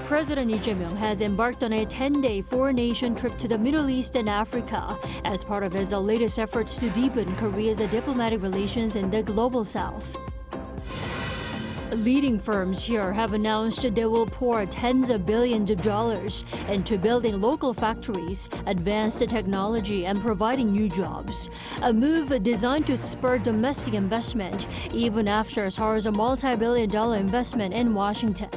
President Lee Jae Myung has embarked on a 10-day four-nation trip to the Middle East and Africa as part of his latest efforts to deepen Korea's diplomatic relations in the global south. Leading firms here have announced they will pour tens of billions of dollars into building local factories, advanced technology, and providing new jobs. A move designed to spur domestic investment, even after Seoul's multi-billion-dollar investment in Washington.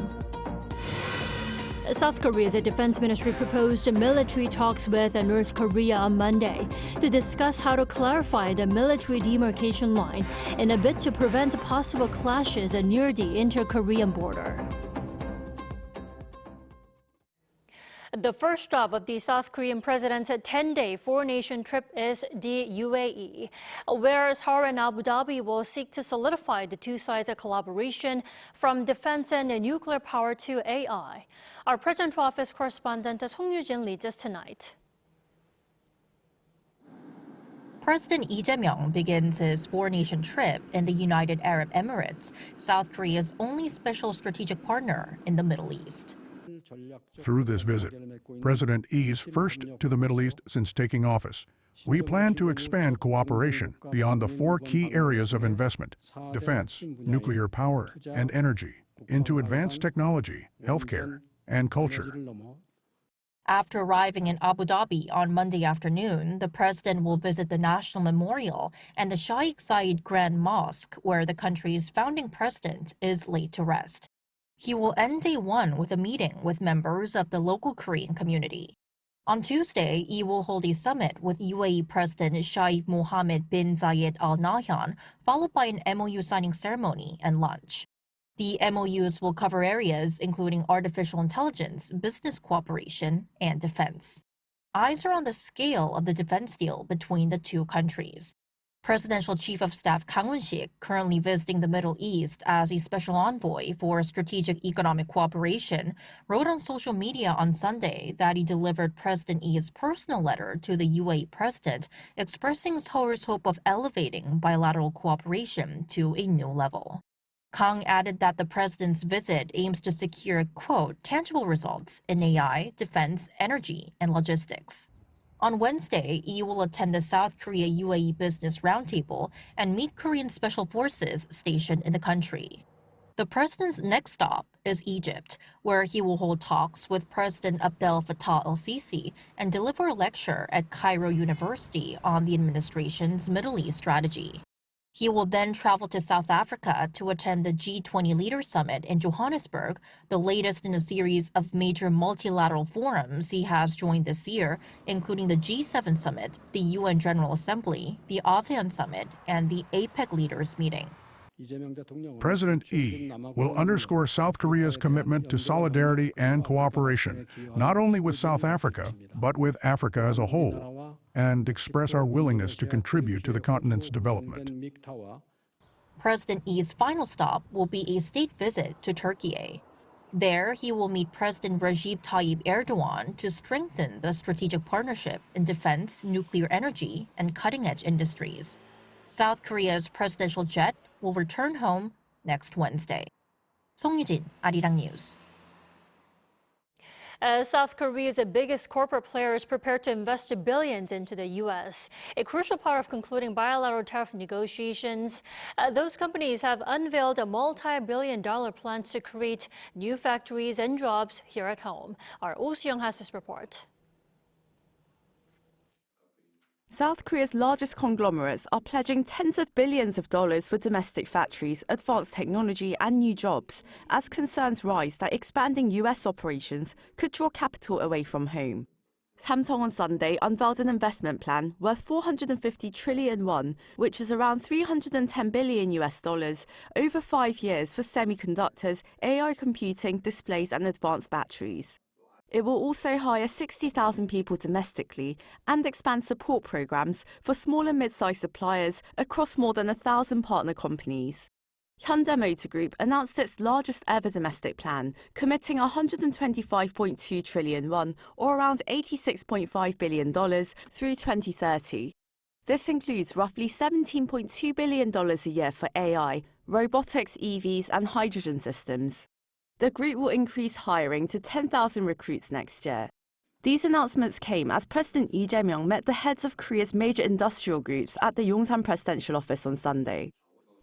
South Korea's defense ministry proposed military talks with North Korea on Monday to discuss how to clarify the military demarcation line in a bid to prevent possible clashes near the inter-Korean border. The first stop of the South Korean president's 10-day four-nation trip is the UAE, where Seoul and Abu Dhabi will seek to solidify the two sides' collaboration from defense and nuclear power to AI. Our presidential office correspondent Song Yoo-jin leads us tonight. President Lee Jae Myung begins his four-nation trip in the United Arab Emirates, South Korea's only special strategic partner in the Middle East. Through this visit, President Lee's first to the Middle East since taking office. We plan to expand cooperation beyond the four key areas of investment: defense, nuclear power, and energy, into advanced technology, healthcare, and culture. After arriving in Abu Dhabi on Monday afternoon, the president will visit the National Memorial and the Sheikh Zayed Grand Mosque, where the country's founding president is laid to rest. He will end day one with a meeting with members of the local Korean community. On Tuesday, he will hold a summit with UAE President Sheikh Mohammed bin Zayed Al Nahyan, followed by an MOU signing ceremony and lunch. The MOUs will cover areas including artificial intelligence, business cooperation, and defense. Eyes are on the scale of the defense deal between the two countries. Presidential Chief of Staff Kang Won-sik, currently visiting the Middle East as a special envoy for strategic economic cooperation, wrote on social media on Sunday that he delivered President Lee's personal letter to the UAE president, expressing Seoul's hope of elevating bilateral cooperation to a new level. Kang added that the president's visit aims to secure, quote, tangible results in AI, defense, energy, and logistics. On Wednesday, he will attend the South Korea-UAE Business Roundtable and meet Korean special forces stationed in the country. The president's next stop is Egypt, where he will hold talks with President Abdel Fattah el-Sisi and deliver a lecture at Cairo University on the administration's Middle East strategy. He will then travel to South Africa to attend the G20 Leaders Summit in Johannesburg, the latest in a series of major multilateral forums he has joined this year, including the G7 Summit, the UN General Assembly, the ASEAN Summit, and the APEC Leaders Meeting. President Lee will underscore South Korea's commitment to solidarity and cooperation, not only with South Africa, but with Africa as a whole, and express our willingness to contribute to the continent's development. President Lee's final stop will be a state visit to Turkey. There, he will meet President Recep Tayyip Erdogan to strengthen the strategic partnership in defense, nuclear energy, and cutting-edge industries. South Korea's presidential jet will return home next Wednesday. Song Yoo-jin, Arirang News. As South Korea's biggest corporate players prepare to invest billions into the U.S., a crucial part of concluding bilateral tariff negotiations, those companies have unveiled a multi-billion-dollar plans to create new factories and jobs here at home. Our Oh Soo-young has this report. South Korea's largest conglomerates are pledging tens of billions of dollars for domestic factories, advanced technology and new jobs, as concerns rise that expanding U.S. operations could draw capital away from home. Samsung on Sunday unveiled an investment plan worth 450 trillion won, which is around $310 billion over 5 years for semiconductors, AI computing, displays and advanced batteries. It will also hire 60,000 people domestically and expand support programs for small and mid-sized suppliers across more than 1,000 partner companies. Hyundai Motor Group announced its largest ever domestic plan, committing 125.2 trillion won, or around $86.5 billion, through 2030. This includes roughly $17.2 billion a year for AI, robotics, EVs and hydrogen systems. The group will increase hiring to 10,000 recruits next year. These announcements came as President Lee Jae Myung met the heads of Korea's major industrial groups at the Yongsan presidential office on Sunday.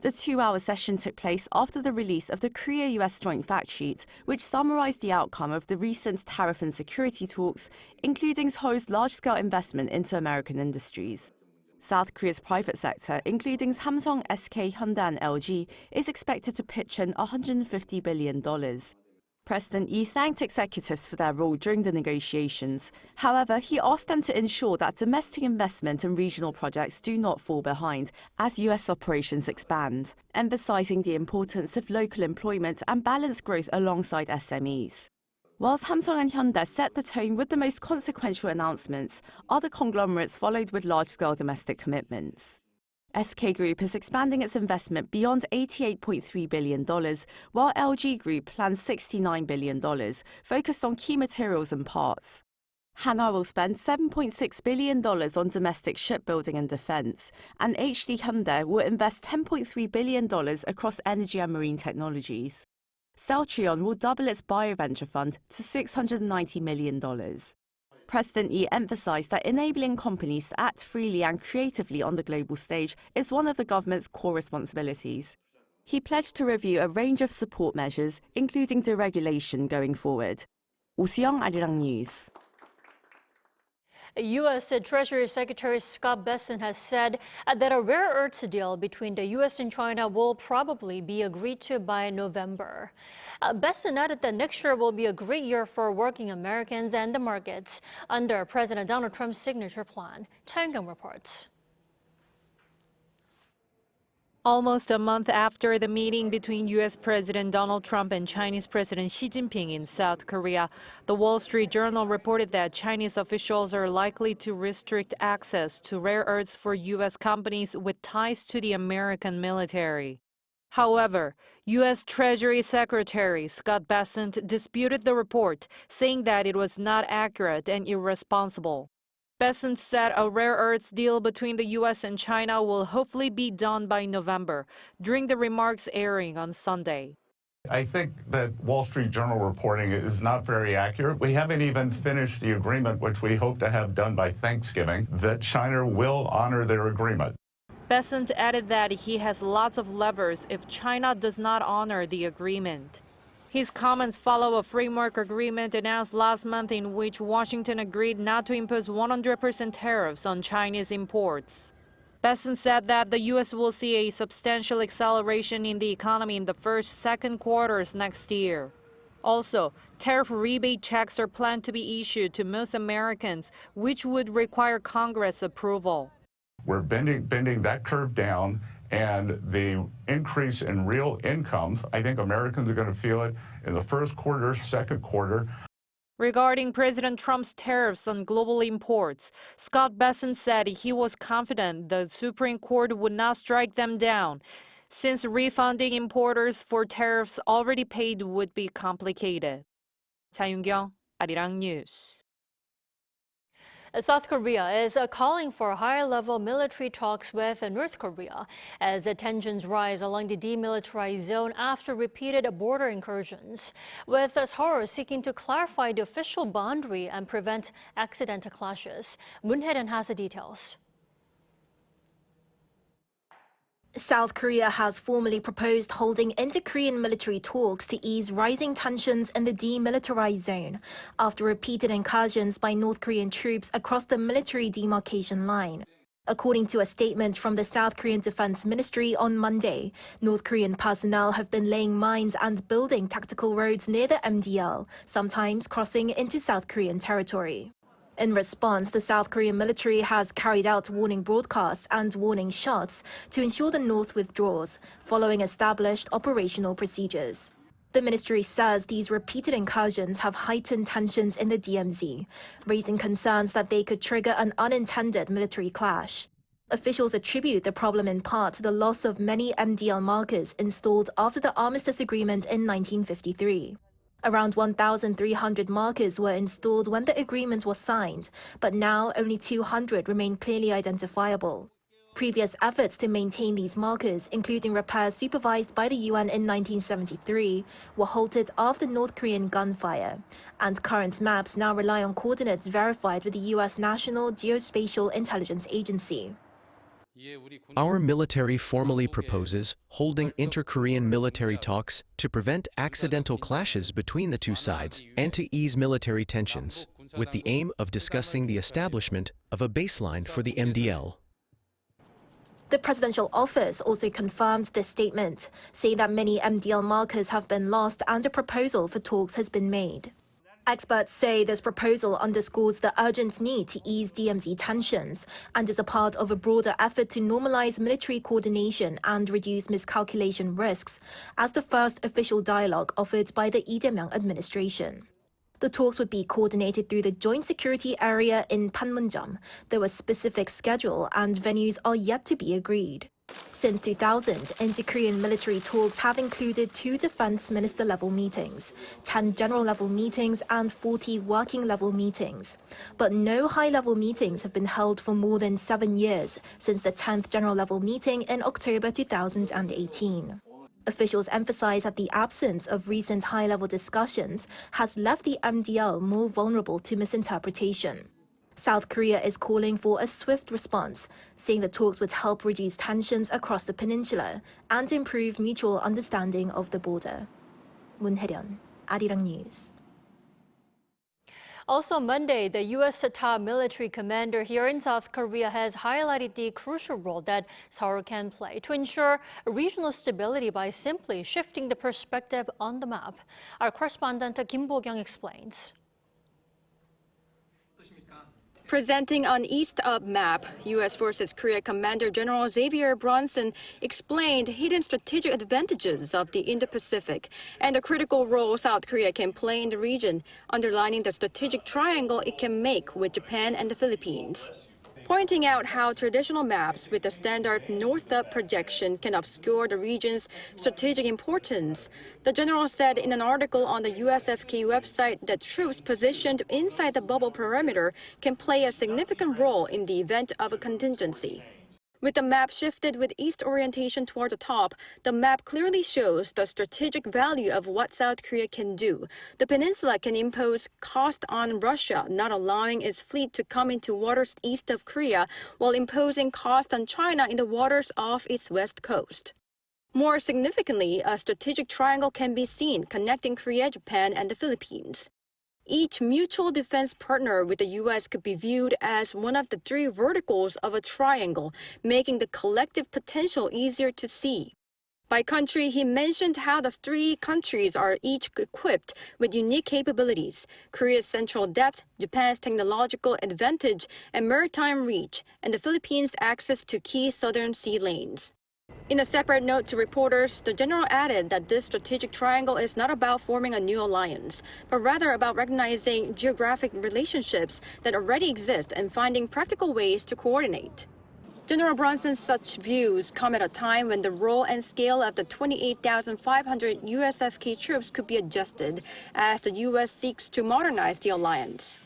The 2-hour session took place after the release of the Korea-US Joint Fact Sheet, which summarized the outcome of the recent tariff and security talks, including Seoul's large-scale investment into American industries. South Korea's private sector, including Samsung, SK, Hyundai and LG, is expected to pitch in $150 billion. President Lee thanked executives for their role during the negotiations. However, he asked them to ensure that domestic investment and regional projects do not fall behind as US operations expand, emphasizing the importance of local employment and balanced growth alongside SMEs. While Samsung and Hyundai set the tone with the most consequential announcements, other conglomerates followed with large-scale domestic commitments. SK Group is expanding its investment beyond $88.3 billion, while LG Group plans $69 billion, focused on key materials and parts. Hanwha will spend $7.6 billion on domestic shipbuilding and defense, and HD Hyundai will invest $10.3 billion across energy and marine technologies. Celltrion will double its bioventure fund to $690 million. President Lee emphasized that enabling companies to act freely and creatively on the global stage is one of the government's core responsibilities. He pledged to review a range of support measures, including deregulation going forward. Oh Soo-young, Arirang News. U.S. Treasury Secretary Scott Bessent has said that a rare earths deal between the U.S. and China will probably be agreed to by November. Bessent added that next year will be a great year for working Americans and the markets under President Donald Trump's signature plan. Cha Eun-kyung reports. Almost a month after the meeting between U.S. President Donald Trump and Chinese President Xi Jinping in South Korea, the Wall Street Journal reported that Chinese officials are likely to restrict access to rare earths for U.S. companies with ties to the American military. However, U.S. Treasury Secretary Scott Bessent disputed the report, saying that it was not accurate and irresponsible. Bessent said a rare earths deal between the U.S. and China will hopefully be done by November, during the remarks airing on Sunday. I think that Wall Street Journal reporting is not very accurate. We haven't even finished the agreement, which we hope to have done by Thanksgiving, that China will honor their agreement. Bessent added that he has lots of levers if China does not honor the agreement. His comments follow a framework agreement announced last month in which Washington agreed not to impose 100% tariffs on Chinese imports. Bessent said that the U.S. will see a substantial acceleration in the economy in the second quarters next year. Also, tariff rebate checks are planned to be issued to most Americans, which would require Congress approval. We're bending that curve down. And the increase in real incomes, I think Americans are going to feel it in the first quarter, second quarter. Regarding President Trump's tariffs on global imports, Scott Bessent said he was confident the Supreme Court would not strike them down, since refunding importers for tariffs already paid would be complicated. Cha Eun-kyung, Arirang News. South Korea is calling for high-level military talks with North Korea as the tensions rise along the demilitarized zone after repeated border incursions, with Seoul seeking to clarify the official boundary and prevent accidental clashes. Moon Hye-ryun has the details. South Korea has formally proposed holding inter-Korean military talks to ease rising tensions in the demilitarized zone after repeated incursions by North Korean troops across the military demarcation line. According to a statement from the South Korean Defense Ministry on Monday, North Korean personnel have been laying mines and building tactical roads near the MDL, sometimes crossing into South Korean territory. In response, the South Korean military has carried out warning broadcasts and warning shots to ensure the North withdraws, following established operational procedures. The ministry says these repeated incursions have heightened tensions in the DMZ, raising concerns that they could trigger an unintended military clash. Officials attribute the problem in part to the loss of many MDL markers installed after the Armistice Agreement in 1953. Around 1,300 markers were installed when the agreement was signed, but now only 200 remain clearly identifiable. Previous efforts to maintain these markers, including repairs supervised by the UN in 1973, were halted after North Korean gunfire, and current maps now rely on coordinates verified with the US National Geospatial Intelligence Agency. Our military formally proposes holding inter-Korean military talks to prevent accidental clashes between the two sides and to ease military tensions, with the aim of discussing the establishment of a baseline for the MDL. The presidential office also confirmed this statement, saying that many MDL markers have been lost and a proposal for talks has been made. Experts say this proposal underscores the urgent need to ease DMZ tensions and is a part of a broader effort to normalize military coordination and reduce miscalculation risks, as the first official dialogue offered by the Lee Jae Myung administration. The talks would be coordinated through the Joint Security Area in Panmunjom, though a specific schedule and venues are yet to be agreed. Since 2000, inter-Korean military talks have included 2 defense minister-level meetings, 10 general-level meetings and 40 working-level meetings. But no high-level meetings have been held for more than 7 years since the 10th general-level meeting in October 2018. Officials emphasize that the absence of recent high-level discussions has left the MDL more vulnerable to misinterpretation. South Korea is calling for a swift response, saying the talks would help reduce tensions across the peninsula and improve mutual understanding of the border. Moon Hae-ryun, Arirang News. Also Monday, the U.S. top military commander here in South Korea has highlighted the crucial role that Seoul can play to ensure regional stability by simply shifting the perspective on the map. Our correspondent Kim Bo-kyung explains. Presenting an East-Up map, U.S. Forces Korea Commander General Xavier Bronson explained hidden strategic advantages of the Indo-Pacific and the critical role South Korea can play in the region, underlining the strategic triangle it can make with Japan and the Philippines. Pointing out how traditional maps with the standard north-up projection can obscure the region's strategic importance, the general said in an article on the USFK website that troops positioned inside the bubble perimeter can play a significant role in the event of a contingency. With the map shifted with east orientation toward the top, the map clearly shows the strategic value of what South Korea can do. The peninsula can impose cost on Russia, not allowing its fleet to come into waters east of Korea, while imposing cost on China in the waters off its west coast. More significantly, a strategic triangle can be seen connecting Korea, Japan, and the Philippines. Each mutual defense partner with the U.S. could be viewed as one of the 3 verticals of a triangle, making the collective potential easier to see. By country, he mentioned how the 3 countries are each equipped with unique capabilities: Korea's central depth, Japan's technological advantage and maritime reach, and the Philippines' access to key southern sea lanes. In a separate note to reporters, the general added that this strategic triangle is not about forming a new alliance, but rather about recognizing geographic relationships that already exist and finding practical ways to coordinate. General Bronson's such views come at a time when the role and scale of the 28,500 USFK troops could be adjusted as the U.S. seeks to modernize the alliance.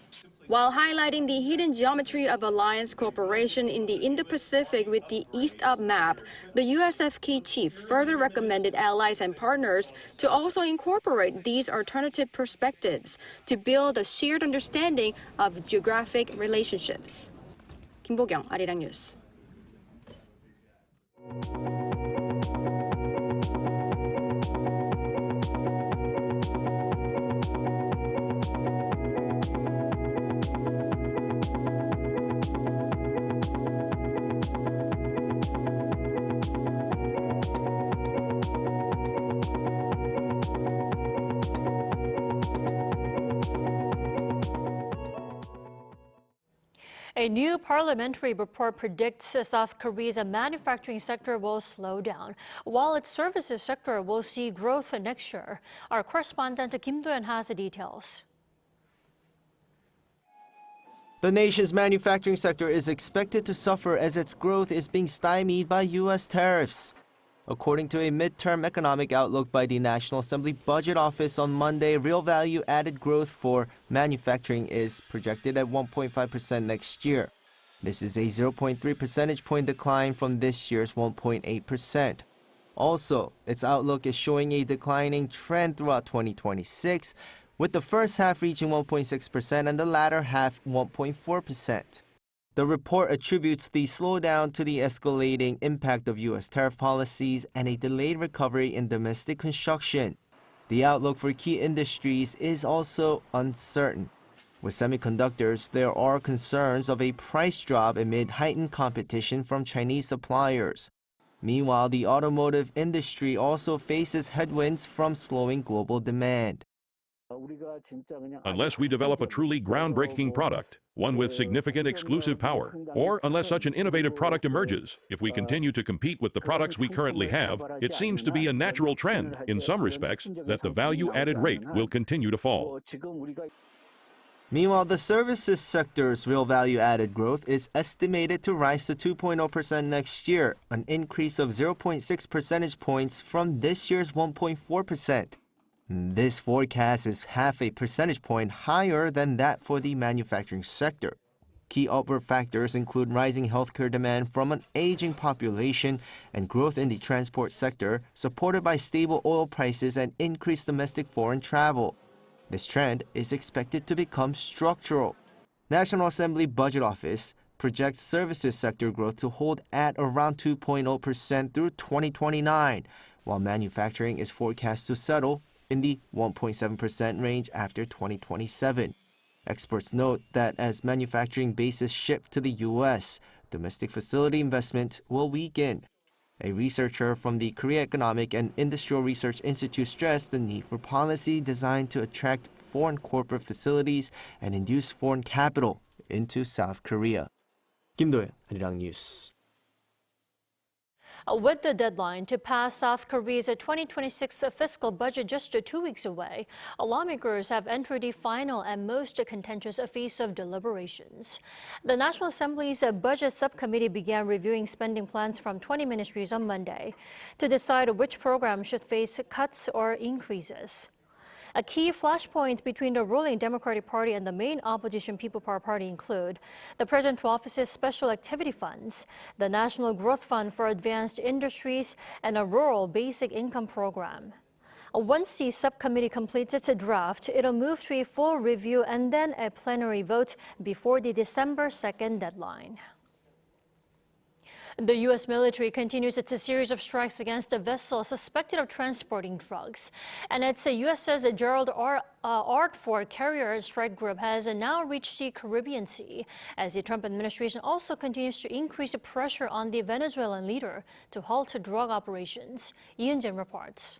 While highlighting the hidden geometry of alliance cooperation in the Indo-Pacific with the East-Up map, the USFK chief further recommended allies and partners to also incorporate these alternative perspectives to build a shared understanding of geographic relationships. Kim Bo-kyung, Arirang News. A new parliamentary report predicts South Korea's manufacturing sector will slow down, while its services sector will see growth next year. Our correspondent Kim Do-yeon has the details. The nation's manufacturing sector is expected to suffer as its growth is being stymied by U.S. tariffs. According to a midterm economic outlook by the National Assembly Budget Office on Monday, real value-added growth for manufacturing is projected at 1.5% next year. This is a 0.3 percentage point decline from this year's 1.8%. Also, its outlook is showing a declining trend throughout 2026, with the first half reaching 1.6% and the latter half 1.4%. The report attributes the slowdown to the escalating impact of U.S. tariff policies and a delayed recovery in domestic construction. The outlook for key industries is also uncertain. With semiconductors, there are concerns of a price drop amid heightened competition from Chinese suppliers. Meanwhile, the automotive industry also faces headwinds from slowing global demand. Unless we develop a truly groundbreaking product, one with significant exclusive power, or unless such an innovative product emerges, if we continue to compete with the products we currently have, it seems to be a natural trend, in some respects, that the value-added rate will continue to fall. Meanwhile, the services sector's real value-added growth is estimated to rise to 2.0% next year, an increase of 0.6 percentage points from this year's 1.4%. This forecast is half a percentage point higher than that for the manufacturing sector. Key upward factors include rising healthcare demand from an aging population and growth in the transport sector, supported by stable oil prices and increased domestic foreign travel. This trend is expected to become structural. National Assembly Budget Office projects services sector growth to hold at around 2.0% through 2029, while manufacturing is forecast to settle in the 1.7% range after 2027. Experts note that as manufacturing bases ship to the U.S., domestic facility investment will weaken. A researcher from the Korea Economic and Industrial Research Institute stressed the need for policy designed to attract foreign corporate facilities and induce foreign capital into South Korea. 김도현, Arirang News. With the deadline to pass South Korea's 2026 fiscal budget just 2 weeks away, lawmakers have entered the final and most contentious phase of deliberations. The National Assembly's Budget Subcommittee began reviewing spending plans from 20 ministries on Monday to decide which programs should face cuts or increases. A key flashpoint between the ruling Democratic Party and the main opposition People Power Party include the President's Office's Special Activity Funds, the National Growth Fund for Advanced Industries, and a Rural Basic Income Program. Once the subcommittee completes its draft, it'll move to a full review and then a plenary vote before the December 2nd deadline. The U.S. military continues its series of strikes against a vessel suspected of transporting drugs. And its USS Gerald R for carrier strike group has now reached the Caribbean Sea, as the Trump administration also continues to increase the pressure on the Venezuelan leader to halt drug operations. Yoon-jin reports.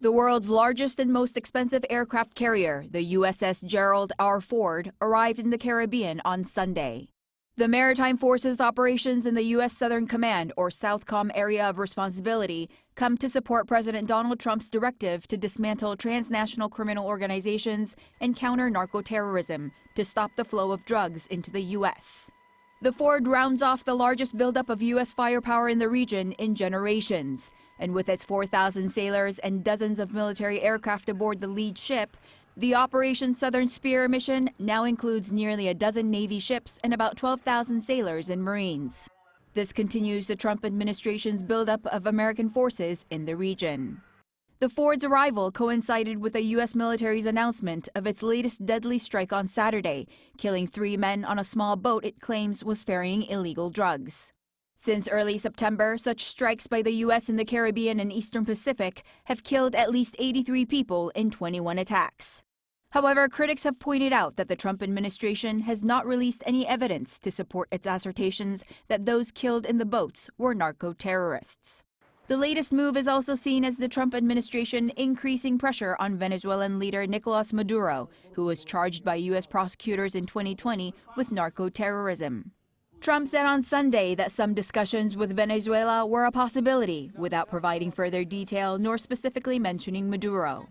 The world's largest and most expensive aircraft carrier, the USS Gerald R. Ford, arrived in the Caribbean on Sunday. The Maritime Forces operations in the U.S. Southern Command, or SOUTHCOM area of responsibility, come to support President Donald Trump's directive to dismantle transnational criminal organizations and counter narco-terrorism to stop the flow of drugs into the U.S. The Ford rounds off the largest buildup of U.S. firepower in the region in generations, and with its 4,000 sailors and dozens of military aircraft aboard the lead ship, the Operation Southern Spear mission now includes nearly a dozen Navy ships and about 12,000 sailors and Marines. This continues the Trump administration's buildup of American forces in the region. The Ford's arrival coincided with the U.S. military's announcement of its latest deadly strike on Saturday, killing 3 men on a small boat it claims was ferrying illegal drugs. Since early September, such strikes by the U.S. in the Caribbean and Eastern Pacific have killed at least 83 people in 21 attacks. However, critics have pointed out that the Trump administration has not released any evidence to support its assertions that those killed in the boats were narco-terrorists. The latest move is also seen as the Trump administration increasing pressure on Venezuelan leader Nicolas Maduro, who was charged by U.S. prosecutors in 2020 with narco-terrorism. Trump said on Sunday that some discussions with Venezuela were a possibility, without providing further detail nor specifically mentioning Maduro.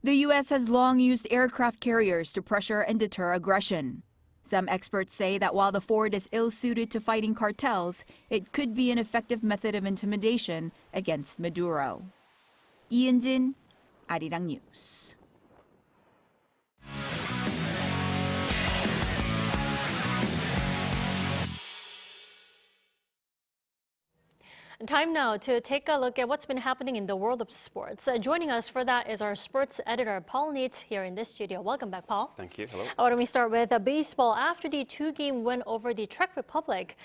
The U.S. has long used aircraft carriers to pressure and deter aggression. Some experts say that while the Ford is ill-suited to fighting cartels, it could be an effective method of intimidation against Maduro. Yoon-jin, Arirang News. Time now to take a look at what's been happening in the world of sports. Joining us for that is our sports editor, Paul Neitz, here in this studio. Welcome back, Paul. Thank you. Hello. Why don't we start with baseball? After the two-game win over the Czech Republic,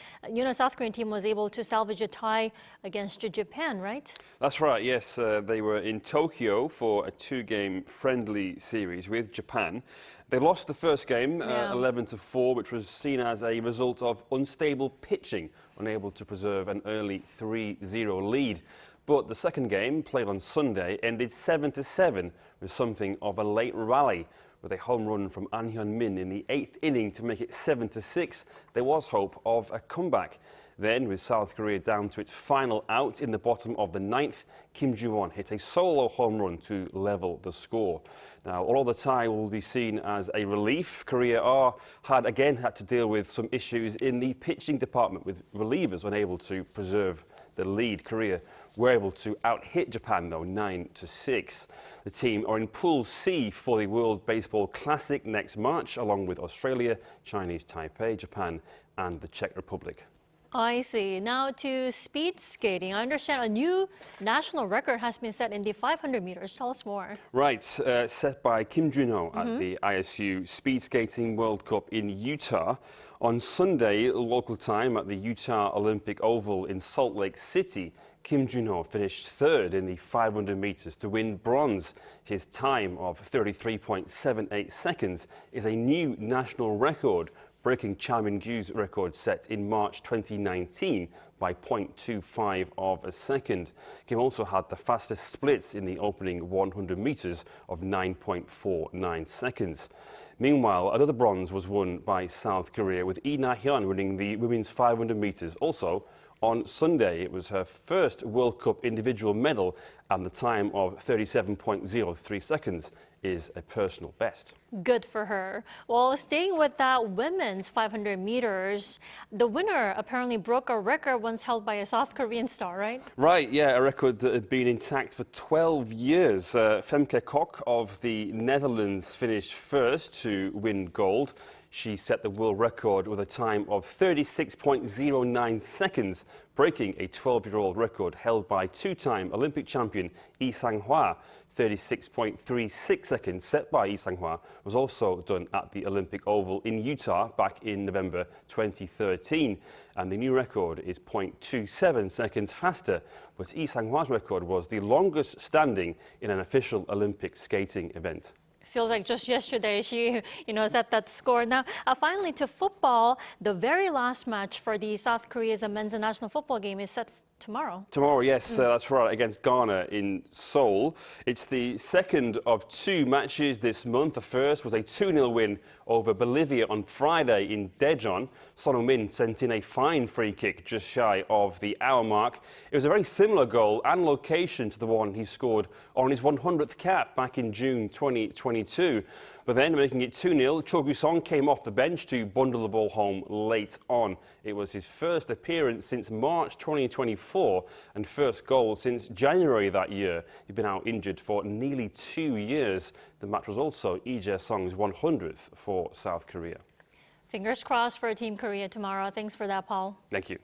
South Korean team was able to salvage a tie against Japan, right? That's right, yes. They were in Tokyo for a two-game friendly series with Japan. They lost the first game 11-4, which was seen as a result of unstable pitching, unable to preserve an early 3-0 lead. But the second game, played on Sunday, ended 7-7 with something of a late rally. With a home run from An Hyun-min in the 8th inning to make it 7-6, there was hope of a comeback. Then, with South Korea down to its final out in the bottom of the 9th, Kim Ju-won hit a solo home run to level the score. Now, although the tie will be seen as a relief, Gerald R had to deal with some issues in the pitching department, with relievers unable to preserve the lead. Korea were able to out-hit Japan, though, 9-6. The team are in Pool C for the World Baseball Classic next March, along with Australia, Chinese Taipei, Japan, and the Czech Republic. I see. Now to speed skating. I understand a new national record has been set in the 500 meters. Tell us more. Right, set by Kim Jun-ho at the ISU Speed Skating World Cup in Utah. On Sunday, local time at the Utah Olympic Oval in Salt Lake City, Kim Jun-ho finished third in the 500 meters to win bronze. His time of 33.78 seconds is a new national record, breaking Cha Min-gyu's record set in March 2019 by 0.25 of a second. Kim also had the fastest splits in the opening 100 meters of 9.49 seconds. Meanwhile, another bronze was won by South Korea, with Lee Na-hyun winning the women's 500 meters. Also, on Sunday, it was her first World Cup individual medal, and the time of 37.03 seconds is a personal best. Good for her. Well, staying with that women's 500 meters, the winner apparently broke a record once held by a South Korean star, right? Right, yeah, a record that had been intact for 12 years. Femke Kok of the Netherlands finished first to win gold. She set the world record with a time of 36.09 seconds, breaking a 12-year-old record held by two-time Olympic champion Lee Hanwha. 36.36 seconds set by Lee Hanwha was also done at the Olympic Oval in Utah back in November 2013. And the new record is 0.27 seconds faster, but Lee Hanwha's record was the longest standing in an official Olympic skating event. Feels like just yesterday she, set that score. Now, finally to football, the very last match for the South Korea's men's national football game is set tomorrow. Tomorrow, yes, that's right, against Ghana in Seoul. It's the second of two matches this month. The first was a 2-0 win over Bolivia on Friday in Daejeon. Son Heung-min sent in a fine free kick just shy of the hour mark. It was a very similar goal and location to the one he scored on his 100th cap back in June 2022. But then, making it 2-0, Cho Gu-song came off the bench to bundle the ball home late on. It was his first appearance since March 2024 and first goal since January that year. He'd been out injured for nearly 2 years. The match was also Lee Jae-sung's 100th for South Korea. Fingers crossed for Team Korea tomorrow. Thanks for that, Paul. Thank you.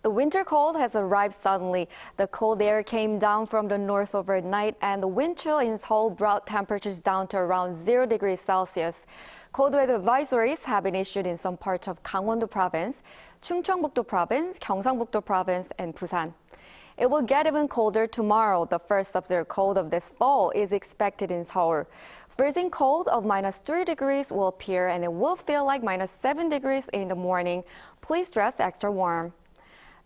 The winter cold has arrived suddenly. The cold air came down from the north overnight, and the wind chill in Seoul brought temperatures down to around 0 degrees Celsius. Cold weather advisories have been issued in some parts of Gangwon-do province, Chungcheongbuk-do province, Gyeongsang-buk-do province, and Busan. It will get even colder tomorrow. The first sub-zero cold of this fall is expected in Seoul. Freezing cold of -3 degrees will appear and it will feel like -7 degrees in the morning. Please dress extra warm.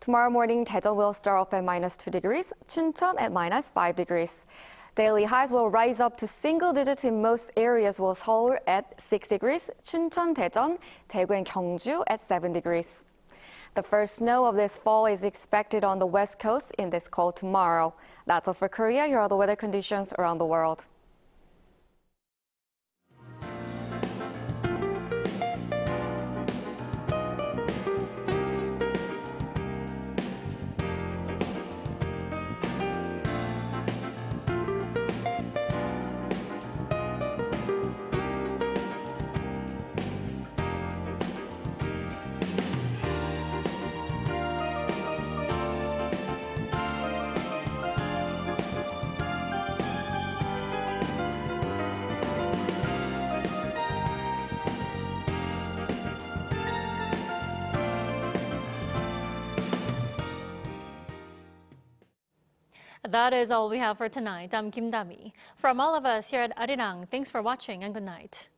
Tomorrow morning, Daejeon will start off at -2 degrees, Chuncheon at -5 degrees. Daily highs will rise up to single digits in most areas, while Seoul at 6 degrees, Chuncheon, Daejeon, Daegu and Gyeongju at 7 degrees. The first snow of this fall is expected on the west coast in this cold tomorrow. That's all for Korea. Here are the weather conditions around the world. That is all we have for tonight. I'm Kim Dami. From all of us here at Arirang, thanks for watching and good night.